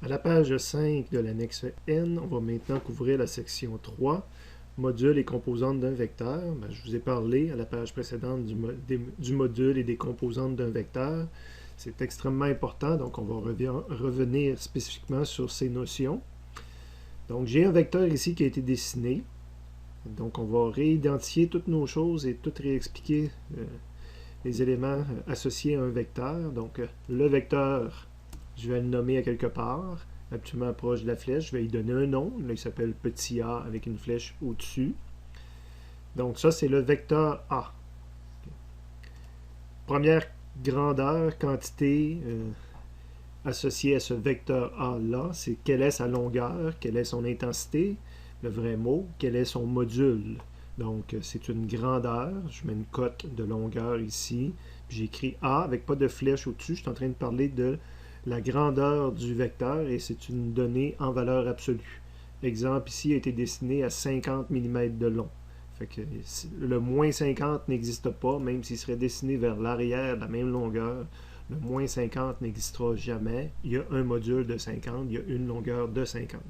À la page 5 de l'annexe N, on va maintenant couvrir la section 3, module et composantes d'un vecteur. Je vous ai parlé à la page précédente du module et des composantes d'un vecteur. C'est extrêmement important, donc on va revenir spécifiquement sur ces notions. Donc j'ai un vecteur ici qui a été dessiné. Donc on va réidentifier toutes nos choses et tout réexpliquer les éléments associés à un vecteur. Donc le vecteur, je vais le nommer à quelque part, absolument proche de la flèche. Je vais lui donner un nom. Là, il s'appelle petit a avec une flèche au-dessus. Donc ça, c'est le vecteur A. Première grandeur, quantité associée à ce vecteur A-là, c'est quelle est sa longueur, quelle est son intensité, le vrai mot, quel est son module. Donc, c'est une grandeur. Je mets une cote de longueur ici. J'écris A avec pas de flèche au-dessus. Je suis en train de parler de la grandeur du vecteur et c'est une donnée en valeur absolue. L'exemple ici a été dessiné à 50 mm de long. Fait que le moins 50 n'existe pas, même s'il serait dessiné vers l'arrière de la même longueur. Le moins 50 n'existera jamais. Il y a un module de 50, il y a une longueur de 50.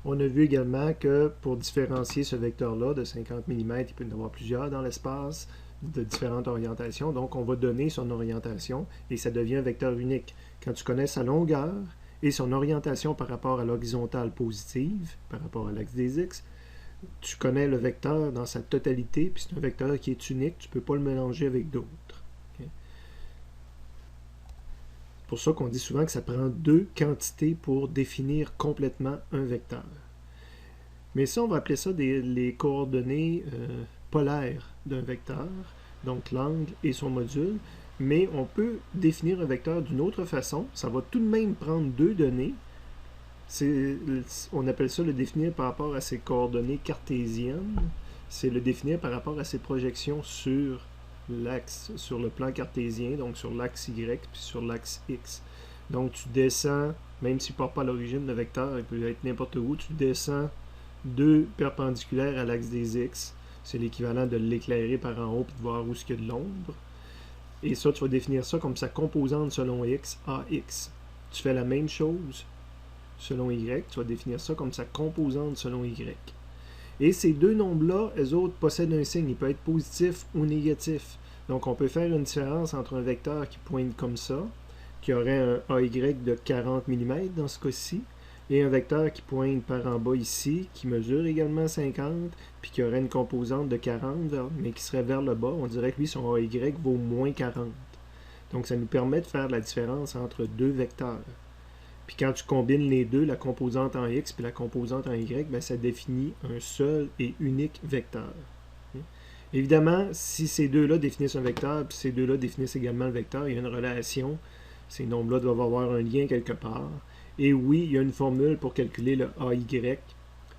On a vu également que pour différencier ce vecteur-là de 50 mm, il peut y en avoir plusieurs dans l'espace de différentes orientations. Donc, on va donner son orientation et ça devient un vecteur unique. Quand tu connais sa longueur et son orientation par rapport à l'horizontale positive, par rapport à l'axe des X, tu connais le vecteur dans sa totalité, puis c'est un vecteur qui est unique, tu ne peux pas le mélanger avec d'autres. Okay? C'est pour ça qu'on dit souvent que ça prend deux quantités pour définir complètement un vecteur. Mais ça, on va appeler ça les coordonnées polaires d'un vecteur, donc l'angle et son module. Mais on peut définir un vecteur d'une autre façon. Ça va tout de même prendre deux données. On appelle ça le définir par rapport à ses coordonnées cartésiennes. C'est le définir par rapport à ses projections sur l'axe, sur le plan cartésien, donc sur l'axe Y puis sur l'axe X. Donc tu descends, même s'il ne part pas à l'origine, le vecteur, il peut être n'importe où, tu descends deux perpendiculaires à l'axe des X. C'est l'équivalent de l'éclairer par en haut puis de voir où il y a de l'ombre. Et ça, tu vas définir ça comme sa composante selon X, AX. Tu fais la même chose selon Y, tu vas définir ça comme sa composante selon Y. Et ces deux nombres-là, eux autres, possèdent un signe. Il peut être positif ou négatif. Donc, on peut faire une différence entre un vecteur qui pointe comme ça, qui aurait un AY de 40 mm dans ce cas-ci, et un vecteur qui pointe par en bas ici, qui mesure également 50, puis qui aurait une composante de 40, mais qui serait vers le bas. On dirait que lui, son AY vaut moins 40. Donc, ça nous permet de faire la différence entre deux vecteurs. Puis quand tu combines les deux, la composante en X puis la composante en Y, ben, ça définit un seul et unique vecteur. Évidemment, si ces deux-là définissent un vecteur, puis ces deux-là définissent également le vecteur, il y a une relation. Ces nombres-là doivent avoir un lien quelque part. Et oui, il y a une formule pour calculer le AY.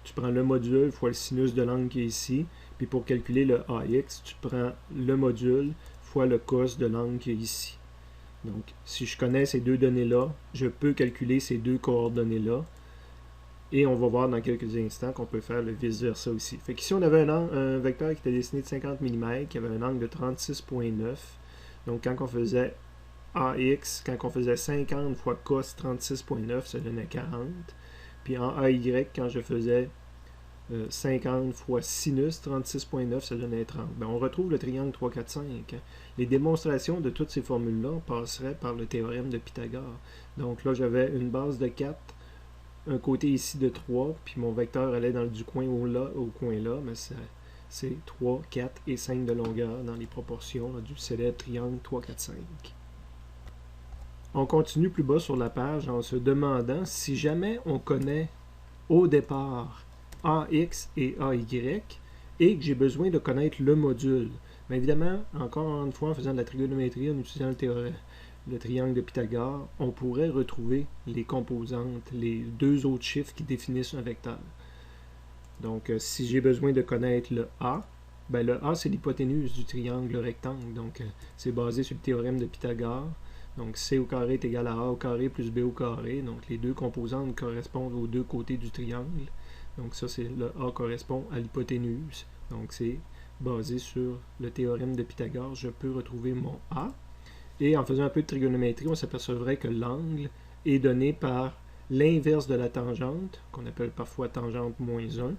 Tu prends le module fois le sinus de l'angle qui est ici. Puis pour calculer le AX, tu prends le module fois le cos de l'angle qui est ici. Donc, si je connais ces deux données-là, je peux calculer ces deux coordonnées-là. Et on va voir dans quelques instants qu'on peut faire le vice-versa aussi. Fait qu'ici, on avait un vecteur qui était dessiné de 50 mm, qui avait un angle de 36,9. Donc, quand on faisait AX, quand on faisait 50 fois cos 36,9, ça donnait 40. Puis en AY, quand je faisais 50 fois sinus 36,9, ça donnait 30. Ben, on retrouve le triangle 3, 4, 5. Les démonstrations de toutes ces formules-là passeraient par le théorème de Pythagore. Donc là, j'avais une base de 4, un côté ici de 3, puis mon vecteur allait du coin au coin là, mais c'est 3, 4 et 5 de longueur dans les proportions là, du célèbre triangle 3, 4, 5. On continue plus bas sur la page en se demandant si jamais on connaît au départ AX et AY et que j'ai besoin de connaître le module. Mais évidemment, encore une fois, en faisant de la trigonométrie, en utilisant le triangle de Pythagore, on pourrait retrouver les composantes, les deux autres chiffres qui définissent un vecteur. Donc, si j'ai besoin de connaître le A, ben le A, c'est l'hypoténuse du triangle rectangle. Donc, c'est basé sur le théorème de Pythagore. Donc, C au carré est égal à A au carré plus B au carré. Donc, les deux composantes correspondent aux deux côtés du triangle. Donc, ça, c'est le A correspond à l'hypoténuse. Donc, c'est basé sur le théorème de Pythagore. Je peux retrouver mon A. Et en faisant un peu de trigonométrie, on s'apercevrait que l'angle est donné par l'inverse de la tangente, qu'on appelle parfois tangente moins 1,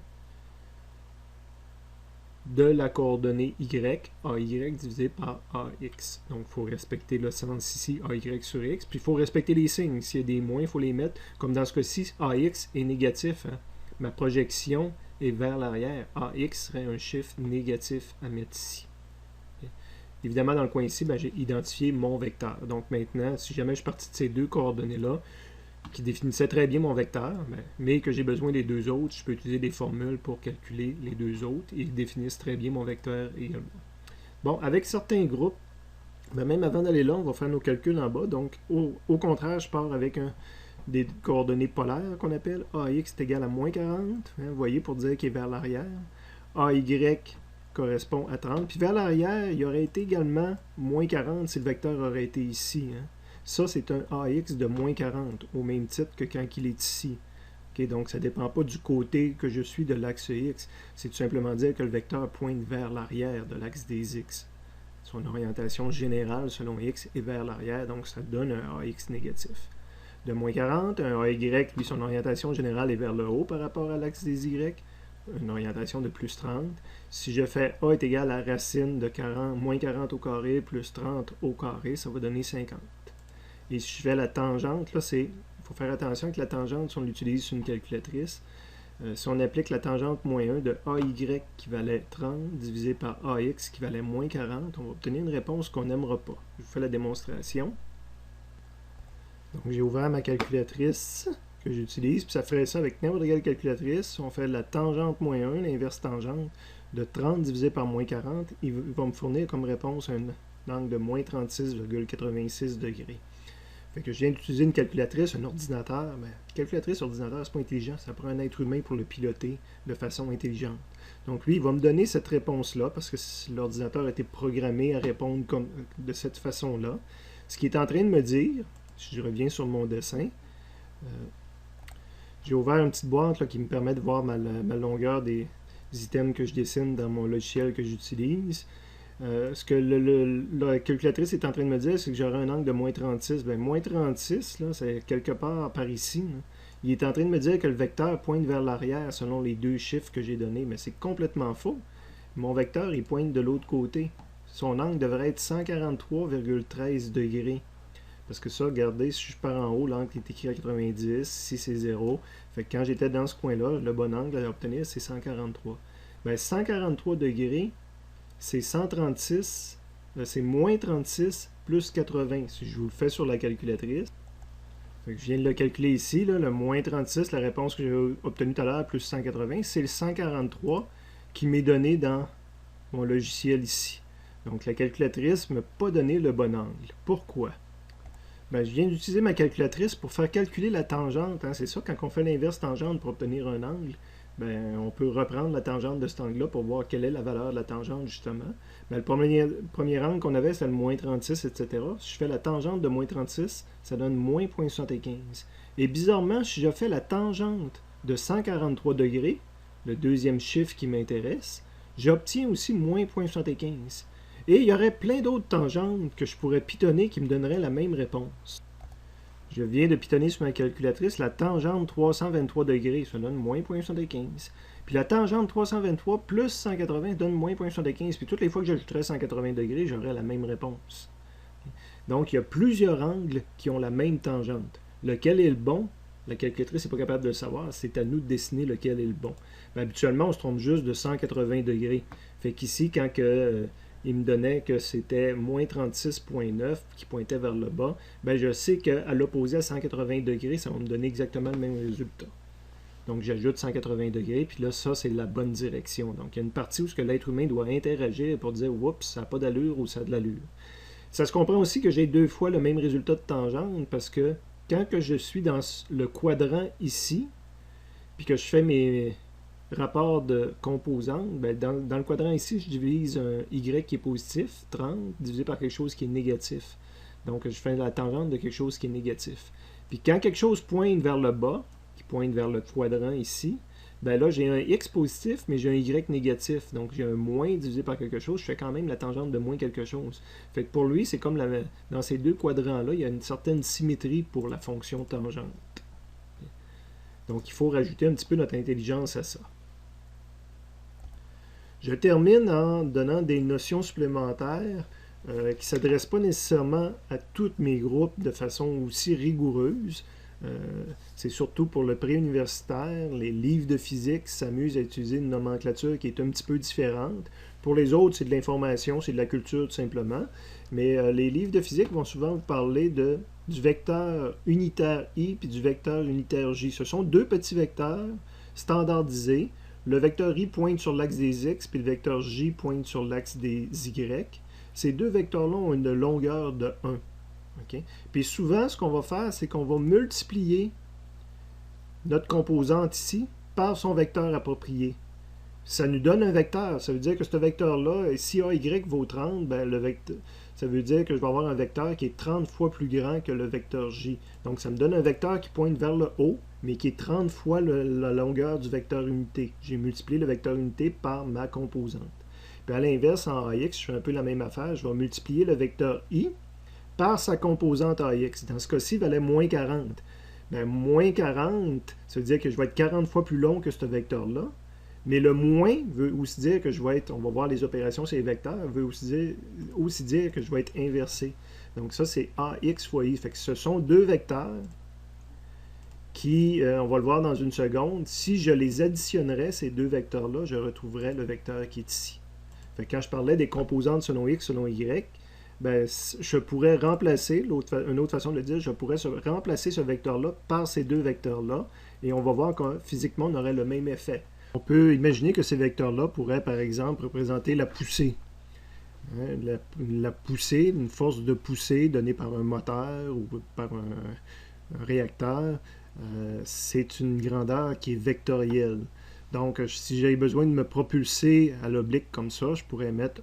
de la coordonnée y, AY divisé par AX. Donc, il faut respecter le sens ici, AY sur X. Puis, il faut respecter les signes. S'il y a des moins, il faut les mettre. Comme dans ce cas-ci, AX est négatif. Hein. Ma projection est vers l'arrière. AX serait un chiffre négatif à mettre ici. Okay. Évidemment, dans le coin ici, j'ai identifié mon vecteur. Donc, maintenant, si jamais je suis parti de ces deux coordonnées-là, qui définissaient très bien mon vecteur, mais que j'ai besoin des deux autres, je peux utiliser des formules pour calculer les deux autres et ils définissent très bien mon vecteur également. Bon, avec certains groupes, même avant d'aller là, on va faire nos calculs en bas. Donc, au contraire, je pars avec des coordonnées polaires qu'on appelle. AX est égal à moins 40, hein, vous voyez, pour dire qu'il est vers l'arrière. AY correspond à 30. Puis vers l'arrière, il aurait été également moins 40 si le vecteur aurait été ici. Hein. Ça, c'est un AX de moins 40, au même titre que quand il est ici. Okay, donc, ça ne dépend pas du côté que je suis de l'axe X. C'est tout simplement dire que le vecteur pointe vers l'arrière de l'axe des X. Son orientation générale, selon X, est vers l'arrière, donc ça donne un AX négatif. De moins 40, un AY, lui, son orientation générale est vers le haut par rapport à l'axe des Y. Une orientation de plus 30. Si je fais A est égal à la racine de 40, moins 40 au carré plus 30 au carré, ça va donner 50. Et si je fais la tangente, là, il faut faire attention avec la tangente si on l'utilise sur une calculatrice. Si on applique la tangente moins 1 de AY qui valait 30 divisé par AX qui valait moins 40, on va obtenir une réponse qu'on n'aimera pas. Je vous fais la démonstration. Donc j'ai ouvert ma calculatrice que j'utilise, puis ça ferait ça avec n'importe quelle calculatrice. On fait la tangente moins 1, l'inverse tangente, de 30 divisé par moins 40, il va me fournir comme réponse un angle de moins 36,86 degrés. Fait que je viens d'utiliser une calculatrice, un ordinateur. Calculatrice, ordinateur, c'est pas intelligent. Ça prend un être humain pour le piloter de façon intelligente. Donc lui, il va me donner cette réponse-là parce que l'ordinateur a été programmé à répondre de cette façon-là. Ce qui est en train de me dire, si je reviens sur mon dessin, j'ai ouvert une petite boîte là, qui me permet de voir ma longueur des items que je dessine dans mon logiciel que j'utilise. Ce que la calculatrice est en train de me dire, c'est que j'aurai un angle de moins 36. Moins 36, là, c'est quelque part par ici. Là. Il est en train de me dire que le vecteur pointe vers l'arrière selon les deux chiffres que j'ai donnés, mais c'est complètement faux. Mon vecteur, il pointe de l'autre côté. Son angle devrait être 143,13 degrés. Parce que ça, regardez, si je pars en haut, l'angle est écrit à 90, ici c'est 0. Fait que quand j'étais dans ce coin-là, le bon angle à obtenir, c'est 143. 143 degrés, c'est 136, c'est moins 36 plus 80, si je vous le fais sur la calculatrice. Fait que je viens de le calculer ici, là, le moins 36, la réponse que j'ai obtenue tout à l'heure, plus 180, c'est le 143 qui m'est donné dans mon logiciel ici. Donc la calculatrice ne m'a pas donné le bon angle. Pourquoi? Je viens d'utiliser ma calculatrice pour faire calculer la tangente. Hein. C'est ça, quand on fait l'inverse tangente pour obtenir un angle, on peut reprendre la tangente de cet angle-là pour voir quelle est la valeur de la tangente, justement. Le premier angle qu'on avait, c'est le moins 36, etc. Si je fais la tangente de moins 36, ça donne moins 0,75. Et bizarrement, si je fais la tangente de 143 degrés, le deuxième chiffre qui m'intéresse, j'obtiens aussi moins 0,75. Et il y aurait plein d'autres tangentes que je pourrais pitonner qui me donneraient la même réponse. Je viens de pitonner sur ma calculatrice la tangente 323 degrés, ça donne moins 0,75. Puis la tangente 323 plus 180 donne moins 0,75. Puis toutes les fois que j'ajouterais 180 degrés, j'aurais la même réponse. Donc il y a plusieurs angles qui ont la même tangente. Lequel est le bon? La calculatrice n'est pas capable de le savoir. C'est à nous de dessiner lequel est le bon. Habituellement, on se trompe juste de 180 degrés. Fait qu'ici, quand il me donnait que c'était moins 36,9 qui pointait vers le bas, je sais qu'à l'opposé à 180 degrés, ça va me donner exactement le même résultat. Donc j'ajoute 180 degrés, puis là, ça, c'est la bonne direction. Donc il y a une partie où l'être humain doit interagir pour dire « Oups, ça n'a pas d'allure » ou « ça a de l'allure ». Ça se comprend aussi que j'ai deux fois le même résultat de tangente, parce que quand je suis dans le quadrant ici, puis que je fais mes rapport de composantes, dans le quadrant ici, je divise un y qui est positif, 30, divisé par quelque chose qui est négatif. Donc, je fais la tangente de quelque chose qui est négatif. Puis quand quelque chose pointe vers le bas, qui pointe vers le quadrant ici, là, j'ai un x positif, mais j'ai un y négatif. Donc, j'ai un moins divisé par quelque chose, je fais quand même la tangente de moins quelque chose. Fait que pour lui, c'est comme dans ces deux quadrants-là, il y a une certaine symétrie pour la fonction tangente. Donc, il faut rajouter un petit peu notre intelligence à ça. Je termine en donnant des notions supplémentaires qui ne s'adressent pas nécessairement à tous mes groupes de façon aussi rigoureuse. C'est surtout pour le pré-universitaire, les livres de physique s'amusent à utiliser une nomenclature qui est un petit peu différente. Pour les autres, c'est de l'information, c'est de la culture tout simplement. Mais les livres de physique vont souvent vous parler du vecteur unitaire I puis du vecteur unitaire J. Ce sont deux petits vecteurs standardisés. Le vecteur I pointe sur l'axe des X, puis le vecteur J pointe sur l'axe des Y. Ces deux vecteurs-là ont une longueur de 1. Okay? Puis souvent, ce qu'on va faire, c'est qu'on va multiplier notre composante ici par son vecteur approprié. Ça nous donne un vecteur. Ça veut dire que ce vecteur-là, si AY vaut 30, ben ça veut dire que je vais avoir un vecteur qui est 30 fois plus grand que le vecteur J. Donc, ça me donne un vecteur qui pointe vers le haut, mais qui est 30 fois la longueur du vecteur unité. J'ai multiplié le vecteur unité par ma composante. Puis à l'inverse, en AX, je fais un peu la même affaire. Je vais multiplier le vecteur I par sa composante AX. Dans ce cas-ci, il valait moins 40. Bien, moins 40, ça veut dire que je vais être 40 fois plus long que ce vecteur-là. Mais le moins veut aussi dire que je vais être, on va voir les opérations sur les vecteurs, veut aussi dire que je vais être inversé. Donc ça, c'est AX fois I. Fait que ce sont deux vecteurs qui, on va le voir dans une seconde, si je les additionnerais, ces deux vecteurs-là, je retrouverais le vecteur qui est ici. Fait que quand je parlais des composantes selon X, selon Y, ben, je pourrais remplacer, une autre façon de le dire, je pourrais remplacer ce vecteur-là par ces deux vecteurs-là, et on va voir que physiquement, on aurait le même effet. On peut imaginer que ces vecteurs-là pourraient, par exemple, représenter la poussée. Hein, la poussée, une force de poussée donnée par un moteur ou par un réacteur, c'est une grandeur qui est vectorielle. Donc, si j'avais besoin de me propulser à l'oblique comme ça, je pourrais mettre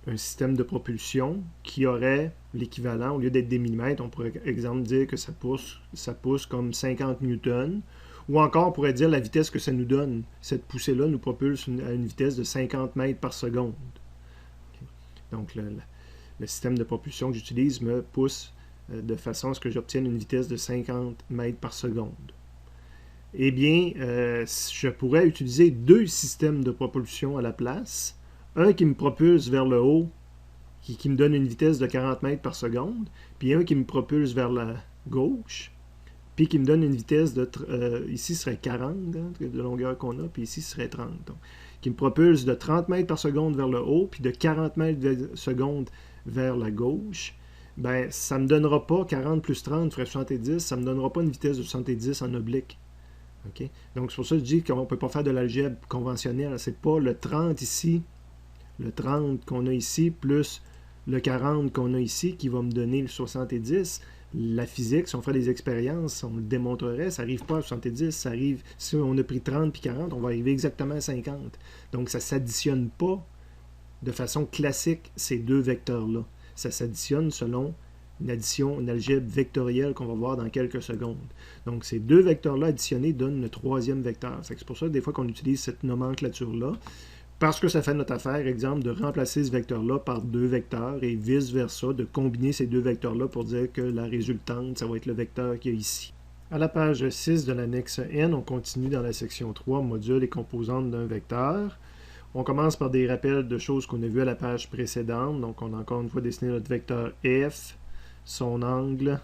un système de propulsion qui aurait l'équivalent, au lieu d'être des millimètres, on pourrait, par exemple, dire que ça pousse comme 50 newtons. Ou encore, on pourrait dire la vitesse que ça nous donne. Cette poussée-là nous propulse à une vitesse de 50 mètres par seconde. Okay. Donc, le système de propulsion que j'utilise me pousse de façon à ce que j'obtienne une vitesse de 50 mètres par seconde. Eh bien, je pourrais utiliser deux systèmes de propulsion à la place. Un qui me propulse vers le haut, qui me donne une vitesse de 40 mètres par seconde, puis un qui me propulse vers la gauche, puis qui me donne une vitesse de, ici serait 40 hein, de longueur qu'on a, puis ici serait 30. Donc, qui me propulse de 30 mètres par seconde vers le haut, puis de 40 mètres par seconde vers la gauche. Ben, ça ne me donnera pas 40 plus 30 ferait 70, ça ne me donnera pas une vitesse de 70 en oblique. Okay? Donc, c'est pour ça que je dis qu'on ne peut pas faire de l'algèbre conventionnelle. C'est pas le 30 ici, le 30 qu'on a ici, plus le 40 qu'on a ici, qui va me donner le 70. La physique, si on fait des expériences, on le démontrerait, ça n'arrive pas à 70, ça arrive, si on a pris 30 puis 40, on va arriver exactement à 50. Donc, ça ne s'additionne pas de façon classique, ces deux vecteurs-là. Ça s'additionne selon une algèbre vectorielle qu'on va voir dans quelques secondes. Donc, ces deux vecteurs-là additionnés donnent le troisième vecteur. C'est pour ça que des fois qu'on utilise cette nomenclature-là, parce que ça fait notre affaire, exemple, de remplacer ce vecteur-là par deux vecteurs et vice-versa, de combiner ces deux vecteurs-là pour dire que la résultante, ça va être le vecteur qu'il y a ici. À la page 6 de l'annexe N, on continue dans la section 3, module et composantes d'un vecteur. On commence par des rappels de choses qu'on a vues à la page précédente. Donc, on a encore une fois dessiné notre vecteur F, son angle,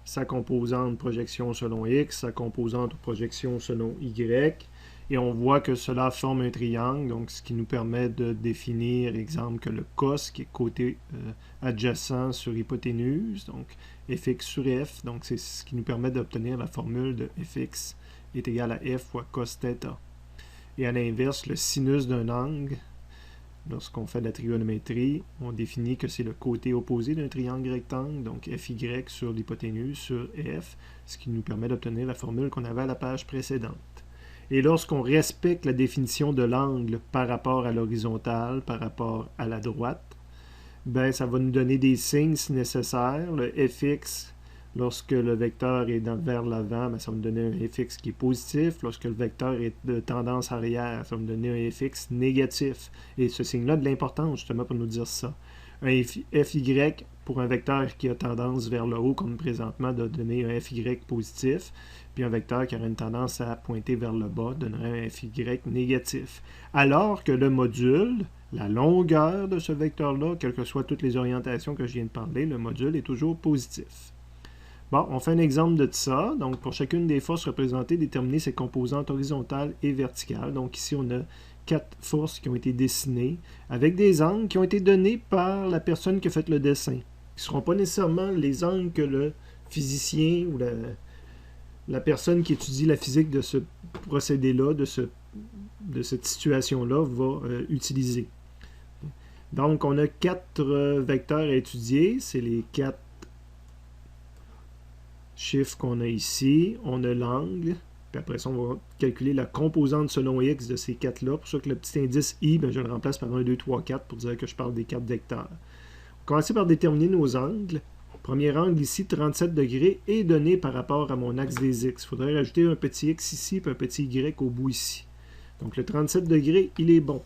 sa composante projection selon X, sa composante projection selon Y. Et on voit que cela forme un triangle, donc ce qui nous permet de définir, exemple, que le cos, qui est côté adjacent sur hypoténuse, donc fx sur f, donc c'est ce qui nous permet d'obtenir la formule de fx est égal à f fois cos θ. Et à l'inverse, le sinus d'un angle, lorsqu'on fait de la trigonométrie, on définit que c'est le côté opposé d'un triangle rectangle, donc fy sur l'hypoténuse sur f, ce qui nous permet d'obtenir la formule qu'on avait à la page précédente. Et lorsqu'on respecte la définition de l'angle par rapport à l'horizontale, par rapport à la droite, ben ça va nous donner des signes si nécessaire. Le fx, lorsque le vecteur est vers l'avant, ben ça va nous donner un fx qui est positif. Lorsque le vecteur est de tendance arrière, ça va nous donner un fx négatif. Et ce signe-là a de l'importance justement pour nous dire ça. Un fy pour un vecteur qui a tendance vers le haut, comme présentement, de donner un FY positif, puis un vecteur qui aurait une tendance à pointer vers le bas donnerait un FY négatif. Alors que le module, la longueur de ce vecteur-là, quelles que soient toutes les orientations que je viens de parler, le module est toujours positif. Bon, on fait un exemple de ça. Donc, pour chacune des forces représentées, déterminer ses composantes horizontales et verticales. Donc, ici, on a 4 forces qui ont été dessinées avec des angles qui ont été donnés par la personne qui a fait le dessin. Ils ne seront pas nécessairement les angles que le physicien ou la personne qui étudie la physique de ce procédé-là, de cette situation-là, va utiliser. Donc, on a 4 vecteurs à étudier. C'est les 4 chiffres qu'on a ici. On a l'angle. Puis après ça, on va calculer la composante selon x de ces 4-là. Pour ça que le petit indice i, je le remplace par 1, 2, 3, 4 pour dire que je parle des 4 vecteurs. On va commencer par déterminer nos angles. Premier angle ici, 37 degrés, est donné par rapport à mon axe des x. Il faudrait rajouter un petit x ici et un petit y au bout ici. Donc le 37 degrés, il est bon.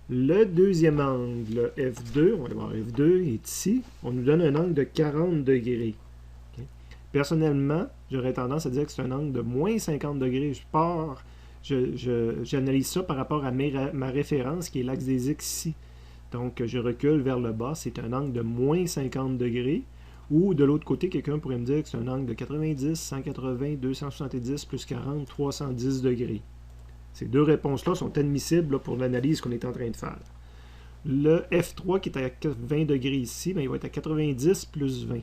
Le deuxième angle, F2, on va voir F2, est ici. On nous donne un angle de 40 degrés. Okay. Personnellement, j'aurais tendance à dire que c'est un angle de moins 50 degrés. J'analyse ça par rapport à ma référence, qui est l'axe des x ici. Donc, je recule vers le bas, c'est un angle de moins 50 degrés. Ou de l'autre côté, quelqu'un pourrait me dire que c'est un angle de 90, 180, 270, plus 40, 310 degrés. Ces deux réponses-là sont admissibles là, pour l'analyse qu'on est en train de faire. Le F3 qui est à 20 degrés ici, il va être à 90 plus 20.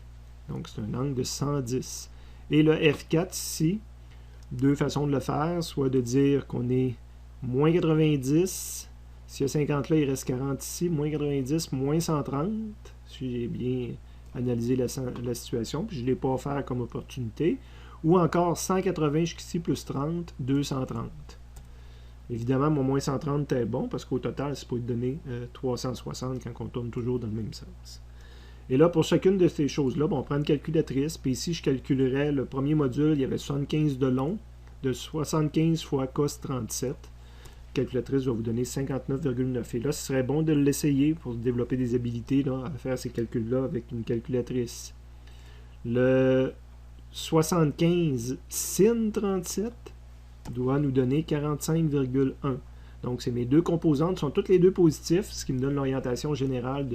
Donc, c'est un angle de 110. Et le F4 ici, deux façons de le faire, soit de dire qu'on est moins 90, s'il y a 50 là, il reste 40 ici, moins 90, moins 130, si j'ai bien analysé la situation, puis je ne l'ai pas offert comme opportunité, ou encore 180 jusqu'ici plus 30, 230. Évidemment, mon moins 130 est bon, parce qu'au total, c'est pour donner 360 quand on tourne toujours dans le même sens. Et là, pour chacune de ces choses-là, on prend une calculatrice, puis ici, je calculerais le premier module, il y avait 75 de long, de 75 fois cos 37. La calculatrice va vous donner 59,9. Et là, ce serait bon de l'essayer pour développer des habilités là, à faire ces calculs-là avec une calculatrice. Le 75 sin 37 doit nous donner 45,1. Donc, c'est mes deux composantes, sont toutes les deux positifs, ce qui me donne l'orientation générale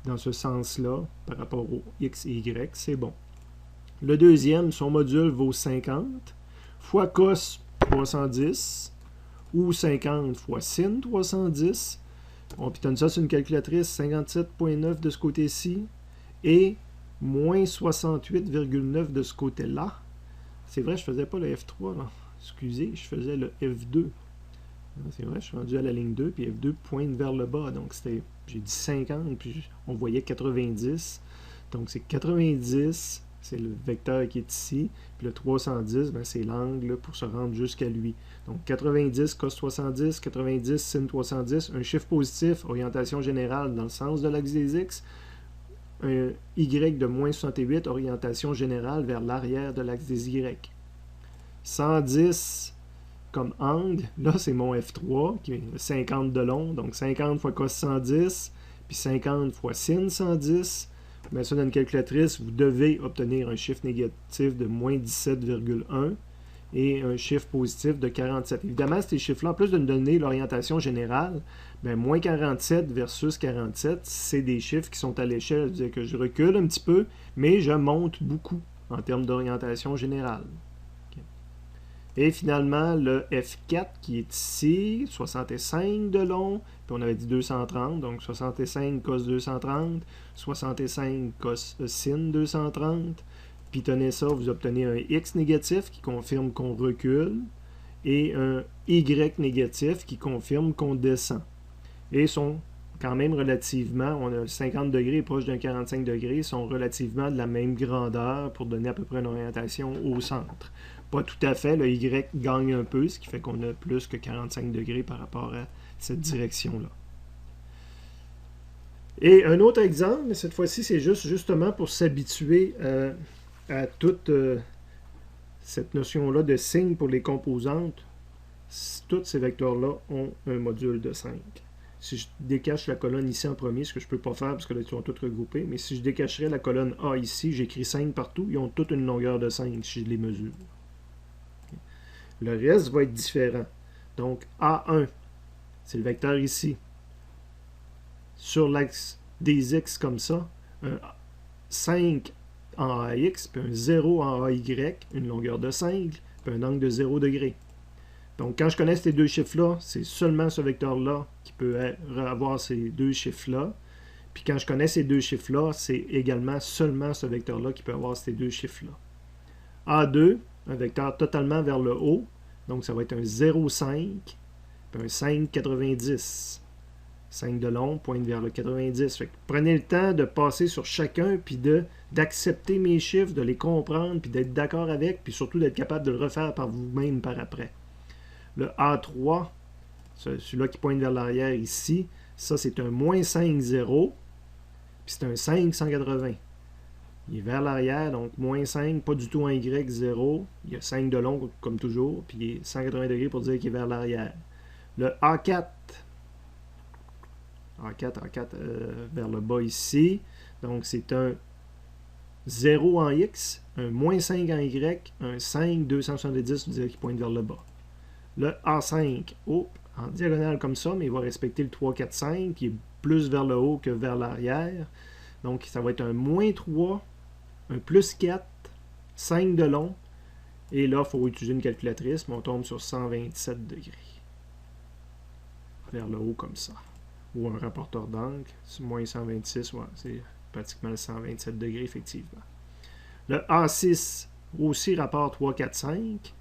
dans ce sens-là, par rapport au x et y, c'est bon. Le deuxième, son module vaut 50, fois cos 310, ou 50 fois sin 310. On pitonne ça sur une calculatrice, 57,9 de ce côté-ci, et moins 68,9 de ce côté-là. C'est vrai, je ne faisais pas le F3, là. Excusez, je faisais le F2. C'est vrai, je suis rendu à la ligne 2, puis F2 pointe vers le bas. Donc, j'ai dit 50, puis on voyait 90. Donc, c'est 90, c'est le vecteur qui est ici. Puis le 310, c'est l'angle pour se rendre jusqu'à lui. Donc, 90 cos 310, 90 sin 310, un chiffre positif, orientation générale dans le sens de l'axe des x. Un y de moins 68, orientation générale vers l'arrière de l'axe des y. 110 comme angle, là c'est mon F3 qui est 50 de long, donc 50 fois cos 110, puis 50 fois sin 110. Vous mettez ça dans une calculatrice, vous devez obtenir un chiffre négatif de moins 17,1 et un chiffre positif de 47. Évidemment, ces chiffres-là, en plus de nous donner l'orientation générale, moins 47 versus 47, c'est des chiffres qui sont à l'échelle, c'est-à-dire que je recule un petit peu, mais je monte beaucoup en termes d'orientation générale. Okay. Et finalement, le F4 qui est ici, 65 de long, puis on avait dit 230, donc 65 cos 230, 65 cos sin 230, pitonnez ça, vous obtenez un X négatif qui confirme qu'on recule, et un Y négatif qui confirme qu'on descend. Et sont quand même relativement, on a 50 degrés proche d'un 45 degrés, sont relativement de la même grandeur pour donner à peu près une orientation au centre. Pas tout à fait, le Y gagne un peu, ce qui fait qu'on a plus que 45 degrés par rapport à cette direction-là. Et un autre exemple, mais cette fois-ci, c'est justement pour s'habituer à toute cette notion-là de signe pour les composantes. Tous ces vecteurs-là ont un module de 5. Si je décache la colonne ici en premier, ce que je ne peux pas faire parce que là, ils sont tous regroupés, mais si je décacherais la colonne A ici, j'écris 5 partout, ils ont toutes une longueur de 5 si je les mesure. Le reste va être différent. Donc, A1, c'est le vecteur ici. Sur l'axe des X comme ça, un 5 en AX, puis un 0 en AY, une longueur de 5, puis un angle de 0 degré. Donc, quand je connais ces deux chiffres-là, c'est seulement ce vecteur-là qui peut avoir ces deux chiffres-là. Puis quand je connais ces deux chiffres-là, c'est également seulement ce vecteur-là qui peut avoir ces deux chiffres-là. A2, un vecteur totalement vers le haut. Donc, ça va être un 0,5 puis un 5,90. 5 de long pointe vers le 90. Fait que prenez le temps de passer sur chacun, puis d'accepter mes chiffres, de les comprendre, puis d'être d'accord avec, puis surtout d'être capable de le refaire par vous-même par après. Le A3, celui-là qui pointe vers l'arrière ici, ça c'est un moins 5, 0, puis c'est un 5, 180. Il est vers l'arrière, donc moins 5, pas du tout en Y, 0. Il y a 5 de long, comme toujours, puis il est 180 degrés pour dire qu'il est vers l'arrière. Le A4, vers le bas ici, donc c'est un 0 en X, un moins 5 en Y, un 5, 270, vous direz qu'il pointe vers le bas. Le A5, en diagonale comme ça, mais il va respecter le 3, 4, 5, qui est plus vers le haut que vers l'arrière. Donc, ça va être un moins 3, un plus 4, 5 de long. Et là, il faut utiliser une calculatrice, mais on tombe sur 127 degrés. Vers le haut comme ça. Ou un rapporteur d'angle, moins 126, ouais, c'est pratiquement le 127 degrés, effectivement. Le A6, aussi rapport 3, 4, 5,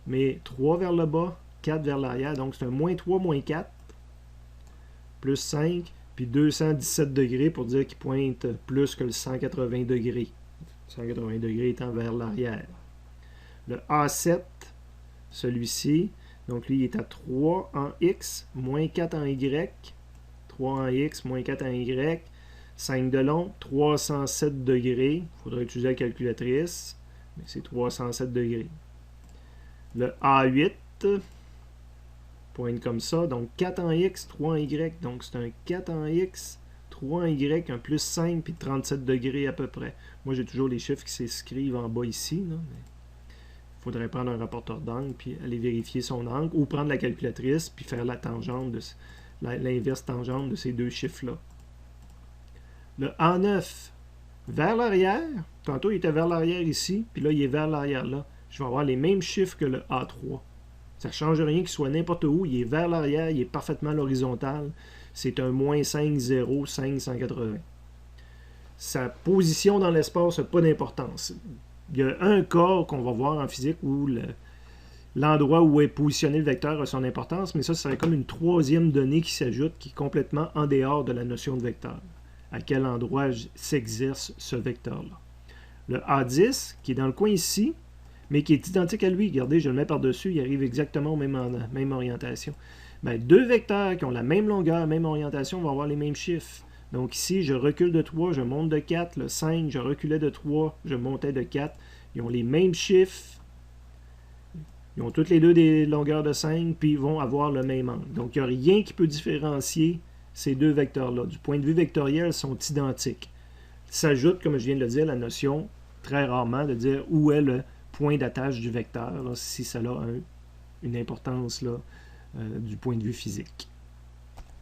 mais 3 vers le bas, 4 vers l'arrière, donc c'est un moins 3, moins 4, plus 5, puis 217 degrés pour dire qu'il pointe plus que le 180 degrés. 180 degrés étant vers l'arrière. Le A7, celui-ci, donc lui il est à 3 en X, moins 4 en Y, 3 en X, moins 4 en Y, 5 de long, 307 degrés. Il faudra utiliser la calculatrice, mais c'est 307 degrés. Le A8 pointe comme ça, donc 4 en X, 3 en Y, donc c'est un 4 en X, 3 en Y, un plus 5, puis 37 degrés à peu près. Moi, j'ai toujours les chiffres qui s'écrivent en bas ici, là, mais il faudrait prendre un rapporteur d'angle, puis aller vérifier son angle, ou prendre la calculatrice, puis faire la tangente, l'inverse tangente de ces deux chiffres-là. Le A9, vers l'arrière, tantôt il était vers l'arrière ici, puis là il est vers l'arrière là. Je vais avoir les mêmes chiffres que le A3. Ça ne change rien qu'il soit n'importe où, il est vers l'arrière, il est parfaitement à l'horizontale. C'est un moins 5, 0, 5, 180. Sa position dans l'espace n'a pas d'importance. Il y a un cas qu'on va voir en physique où l'endroit où est positionné le vecteur a son importance, mais ça serait comme une troisième donnée qui s'ajoute, qui est complètement en dehors de la notion de vecteur. À quel endroit s'exerce ce vecteur-là. Le A10, qui est dans le coin ici, mais qui est identique à lui. Regardez, je le mets par-dessus, il arrive exactement aux même orientation. Bien, deux vecteurs qui ont la même longueur, même orientation, vont avoir les mêmes chiffres. Donc ici, je recule de 3, je monte de 4. Le 5, je reculais de 3, je montais de 4. Ils ont les mêmes chiffres. Ils ont toutes les deux des longueurs de 5, puis ils vont avoir le même angle. Donc, il n'y a rien qui peut différencier ces deux vecteurs-là. Du point de vue vectoriel, ils sont identiques. S'ajoute, comme je viens de le dire, la notion, très rarement, de dire où est le point d'attache du vecteur, là, si ça a une importance là, du point de vue physique.